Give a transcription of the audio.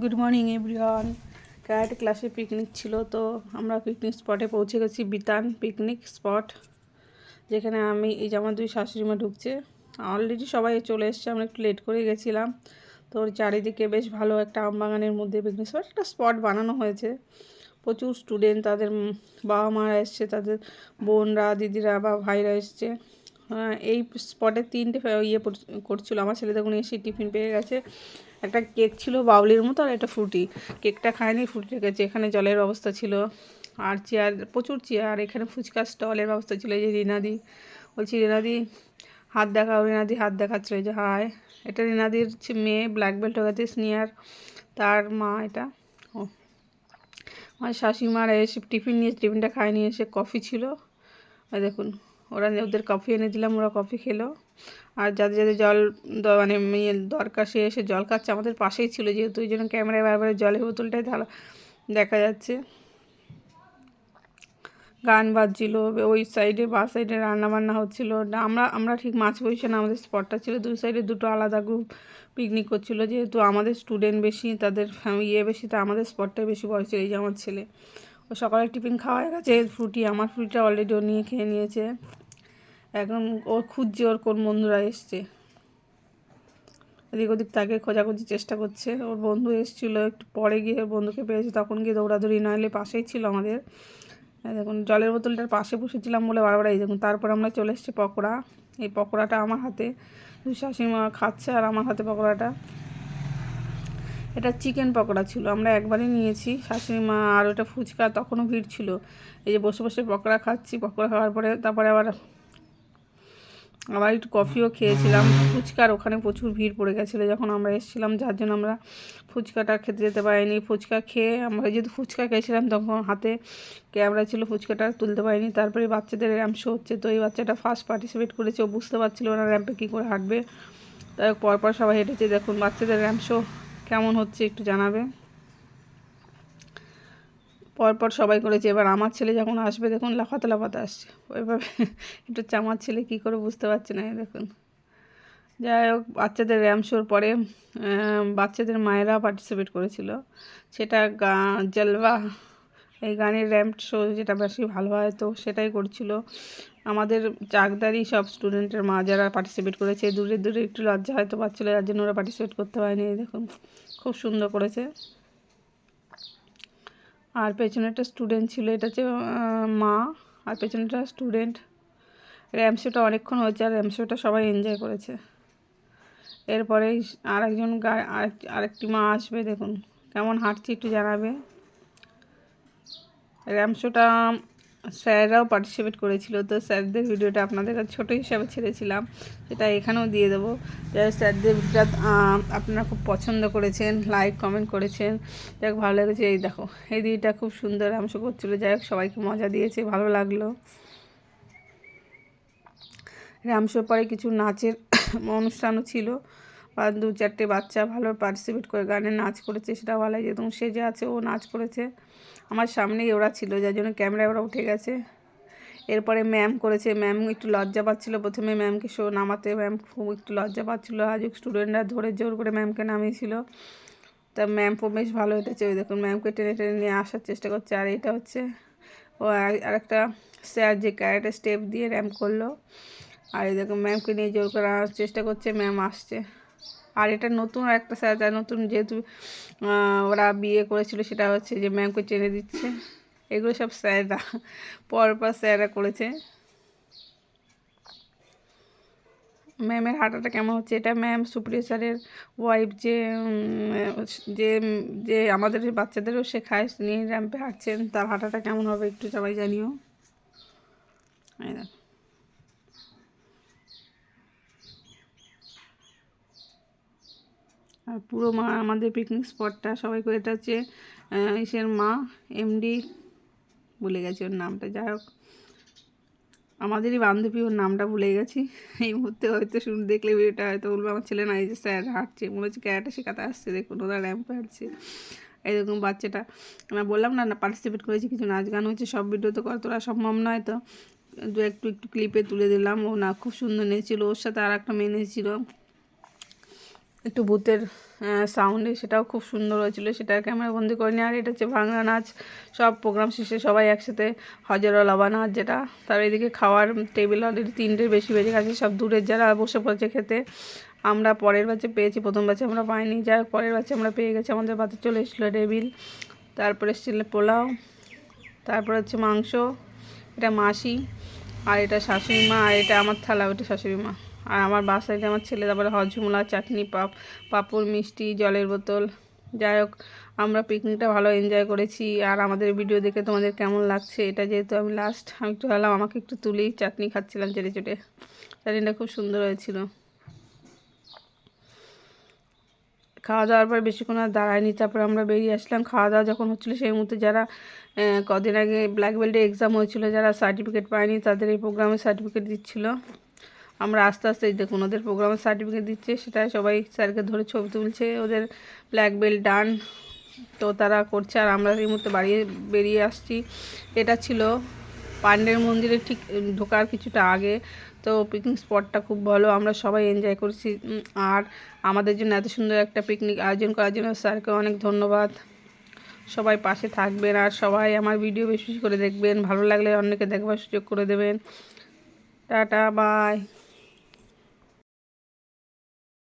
Good morning everyone. Karate ক্লাসে picnic ছিল, তো আমরা পিকনিক স্পটে পৌঁছে গেছি। বিতান পিকনিক স্পট, যেখানে আমার দুই শাশুড়ি মা ঢুকছে। অলরেডি সবাই চলে এসছে, আমরা একটু লেট করে গেছিলাম। তো ওর চারিদিকে বেশ ভালো একটা আমবাগানের মধ্যে পিকনিক স্পট, একটা স্পট বানানো হয়েছে। প্রচুর স্টুডেন্ট, তাদের বাবা মারা এসছে, তাদের বোনরা, দিদিরা বা ভাইরা এসছে। এই স্পটে তিনটে করছিল। আমার ছেলে তখন এসে টিফিন পেয়ে গেছে। একটা কেক ছিল বাউলির মতো, আর একটা ফ্রুটি। কেকটা খায়নি, ফ্রুটি গেছে। এখানে জলের ব্যবস্থা ছিল, আর চেয়ার, প্রচুর চেয়ার। এখানে ফুচকা স্টলের ব্যবস্থা ছিল। এই যে রিনাদি, বলছি রিনাদি হাত দেখাও। রিনাদি হাত দেখাচ্ছিল, যে হায়। এটা রিনাদির মেয়ে, ব্ল্যাক বেল্ট হয়ে গেছে, সিনিয়র, তার মা এটা। ও আমার শাশুড়িমারা এসে টিফিন নিয়ে, টিফিনটা খায় নিয়ে এসে কফি ছিল। আর দেখুন, ওদের কফি এনে দিলাম, ওরা কফি খেলো। আর যাদের যাদের জল মানে দরকার, সে এসে জল খাচ্ছে। আমাদের পাশেই ছিল, যেহেতু ওই জন্য ক্যামেরায় বারবার জলের বোতলটাই দেখা যাচ্ছে। গান বাজছিল ওই সাইডে, বা সাইডে রান্নাবান্না হচ্ছিল। আমরা ঠিক মাঝ পজিশনে আমাদের স্পটটা ছিল। দুই সাইডে দুটো আলাদা গ্রুপ পিকনিক করছিল। যেহেতু আমাদের স্টুডেন্ট বেশি, তাদের বেশি, তা আমাদের স্পটটাই বেশি বড় ছিল। এই যে আমার ছেলে, ও সকালে টিফিন খাওয়া হয়ে গেছে। আমার ফ্রুটিটা অলরেডি ও নিয়ে খেয়ে নিয়েছে। এখন ওর খুঁজছে ওর কোন বন্ধুরা এসছে। এদিক ওদিক তাকে খোঁজাখুঁজি চেষ্টা করছে। ওর বন্ধু এসেছিলো, একটু পরে গিয়ে ওর বন্ধুকে পেয়েছে, তখন গিয়ে দৌড়াদৌড়ি, নইলে পাশেই ছিল আমাদের। দেখুন, জলের বোতলটার পাশে বসেছিলাম বলে বারবার এই দেখুন। তারপর আমরা চলে এসেছি পকোড়া। এই পকোড়াটা আমার হাতে, দুই শাশুড়িমা খাচ্ছে, আর আমার হাতে পকোড়াটা। এটা চিকেন পকোড়া ছিল, আমরা একবারই নিয়েছি শাশুড়ি মা। আর ওটা ফুচকা, তখনও ভিড় ছিল। এই যে বসে বসে পকোড়া খাচ্ছি। পকোড়া খাওয়ার পরে তারপরে আবার একটু কফিও খেয়েছিলাম। ফুচকার ওখানে প্রচুর ভিড় পড়ে গেছিলো যখন আমরা এসেছিলাম, যার জন্য আমরা ফুচকাটা খেতে যেতে পারিনি। ফুচকা খেয়ে আমরা যেহেতু ফুচকা খেয়েছিলাম, তখন হাতে ক্যামেরা ছিল, ফুচকাটা তুলতে পারিনি। তারপরে বাচ্চাদের র্যাম্প শো হচ্ছে, তো এই বাচ্চাটা ফার্স্ট পার্টিসিপেট করেছে। ও বুঝতে পারছিল না র্যাম্পে কী করে হাঁটবে, তাই পরপর সবাই হেঁটেছে। দেখুন বাচ্চাদের র্যাম্প শো কেমন হচ্ছে একটু জানাবে। পরপর সবাই করেছে। এবার আমার ছেলে যখন আসবে, দেখুন লাফাতে লাফাতে আসছে ওইভাবে। একটু আমার ছেলে কী করে বুঝতে পারছে না, দেখুন। যাই হোক, বাচ্চাদের র্যাম্প শোর পরে বাচ্চাদের মায়েরা পার্টিসিপেট করেছিল। সেটা জলওয়া, এই গানের র্যাম্প শো যেটা বেশি ভালো হয়, তো সেটাই করছিল। আমাদের চাকদারি সব স্টুডেন্টের মা যারা পার্টিসিপেট করেছে, দূরে দূরে একটু লজ্জা হয়তো পাচ্ছিলো, যার জন্য ওরা পার্টিসিপেট করতে পারেনি। দেখুন খুব সুন্দর করেছে। আর পেছনেরটা স্টুডেন্ট ছিল, এটা হচ্ছে মা, আর পেছনেরটা স্টুডেন্ট। র্যাম্প শোটা অনেকক্ষণ হয়েছে, আর র্যাম্প শোটা সবাই এনজয় করেছে। এরপরেই আরেকটি মা আসবে, দেখুন কেমন হাঁটছে একটু জানাবে। র্যাম্প শোটা স্যাররাও পার্টিসিপেট করেছিল, তো স্যারদের ভিডিওটা আপনাদের কাছে ছোটো হিসাবে ছেড়েছিলাম, সেটা এখানেও দিয়ে দেবো। যাই স্যারদের ভিডিওটা আপনারা খুব পছন্দ করেছেন, লাইক কমেন্ট করেছেন, যাই হোক ভালো লেগেছে। এই দেখো, এই দিদিটা খুব সুন্দর র্যাম্প শো করছিলো। যাই হোক সবাইকে মজা দিয়েছে, ভালো লাগলো। র্যাম্প শোর পরে কিছু নাচের অনুষ্ঠানও ছিল, বা দু চারটে বাচ্চা ভালো পার্টিসিপেট করে গানে নাচ করেছে, সেটা ভালো লাগে। যেহেতু সে যে আছে, ও নাচ করেছে। আমার সামনেই ওরা ছিল, যার জন্য ক্যামেরায় ওরা উঠে গেছে। এরপরে ম্যাম করেছে। ম্যাম একটু লজ্জা পাচ্ছিলো প্রথমে ম্যামকে শো নামাতে। ম্যাম খুব একটু লজ্জা পাচ্ছিলো। আজকে স্টুডেন্টরা ধরে জোর করে ম্যামকে নামিয়েছিল। তা ম্যাম বেশ ভালো হেঁটেছে। ওই দেখুন ম্যামকে টেনে টেনে নিয়ে আসার চেষ্টা করছে। আর এটা হচ্ছে ও আরেকটা স্যার, যে ক্যারেটে স্টেপ দিয়ে র্যাম্প করলো। আর এই দেখুন ম্যামকে নিয়ে জোর করে আনার চেষ্টা করছে, ম্যাম আসছে। আর এটা নতুন একটা স্যার, তার নতুন, যেহেতু ওরা বিয়ে করেছিল, সেটা হচ্ছে যে ম্যামকে টেনে দিচ্ছে। এগুলো সব স্যাররা, পরপর স্যাররা করেছে। ম্যামের হাঁটাটা কেমন হচ্ছে, এটা ম্যাম সুপ্রিয় স্যারের ওয়াইফ, যে যে আমাদের বাচ্চাদেরও শেখায়, তিনি র্যাম্পে হাঁটছেন। তার হাঁটাটা কেমন হবে একটু সবাই জানিও। আর পুরো আমাদের পিকনিক স্পটটা সবাইকে, এটা হচ্ছে ইসের মা, এমডি, ভুলে গেছি ওর নামটা। যাই হোক, আমাদেরই বান্ধবী, ওর নামটা ভুলে গেছি এই মুহূর্তে। হয়তো দেখলে ভিডিওটা হয়তো বলবো আমার ছেলে না, এই যে স্যার হাঁটছে, মনে হচ্ছে ক্যারাটে শেখাতে আসছে। দেখুন ওরা র্যাম্পে হাঁটছে। এই দেখুন বাচ্চাটা, আমরা বললাম না পার্টিসিপেট করেছি, কিছু নাচ গান হচ্ছে। সব ভিডিও তো করা সম্ভব নয়, তো একটু ক্লিপে তুলে দিলাম। ও না খুব সুন্দর নেচেছিল, ওর সাথে আর একটা মেয়ে নেচেছিল। একটু ভূতের সাউন্ডে, সেটাও খুব সুন্দর হয়েছিল, সেটা ক্যামেরা বন্দি করে নিয়ে। আর এটা হচ্ছে ভাঙা নাচ, সব প্রোগ্রাম শেষে সবাই একসাথে হজর লবা নাচ যেটা। তার এদিকে খাওয়ার টেবিল অলরেডি 3টের বেশি বেজে গেছে, সব দূরের যারা বসে পড়েছে খেতে। আমরা পরের ব্যাচে পেয়েছি, প্রথম ব্যাচে আমরা পাইনি, যাই হোক পরের ব্যাচে আমরা পেয়ে গেছি। আমাদের বাতে চলে এসেছিলো টেবিল, তারপরে এসেছিল পোলাও, তারপরে হচ্ছে মাংস, এটা মাসি, আর এটা শাশুড়ি মা, আর এটা আমার থালা, ওইটা শাশুড়ি মা, আর আমার বাসায় আমার ছেলে, তারপরে হজমোলা, চাটনি, পাঁপড়, মিষ্টি, জলের বোতল। যাই হোক আমরা পিকনিকটা ভালো এনজয় করেছি। আর আমাদের ভিডিও দেখে তোমাদের কেমন লাগছে, এটা যেহেতু আমি লাস্ট, আমি একটু ভাবলাম আমাকে একটু তুলি, চাটনি খাচ্ছিলাম চেটে চেটে, চাটনিটা খুব সুন্দর হয়েছিল। খাওয়া দাওয়ার পর বেশিক্ষণ আর দাঁড়ায়নি, তারপর আমরা বেরিয়ে আসলাম। খাওয়া দাওয়া যখন হচ্ছিলো সেই মুহূর্তে যারা কদিন আগে ব্ল্যাক বেল্টের এক্সাম হয়েছিল, যারা সার্টিফিকেট পায়নি, তাদের এই প্রোগ্রামে সার্টিফিকেট দিচ্ছিলো। আমরা আস্তে আস্তে দেখুন ওদের প্রোগ্রামের সার্টিফিকেট দিচ্ছে, সেটা সবাই স্যারকে ধরে ছবি তুলছে, ওদের ব্ল্যাক বেল্ট ডান, তো তারা করছে। আর আমরা এই মুহূর্তে বেরিয়ে আসছি। এটা ছিল পান্ডের মন্দিরে ঠিক ঢোকার কিছুটা আগে। তো পিকনিক স্পটটা খুব ভালো, আমরা সবাই এনজয় করছি। আর আমাদের জন্য এত সুন্দর একটা পিকনিক আয়োজন করার জন্য স্যারকে অনেক ধন্যবাদ। সবাই পাশে থাকবেন, আর সবাই আমার ভিডিও বেশি বেশি করে দেখবেন, ভালো লাগলে অন্যকে দেখবার সুযোগ করে দেবেন। Tata, by.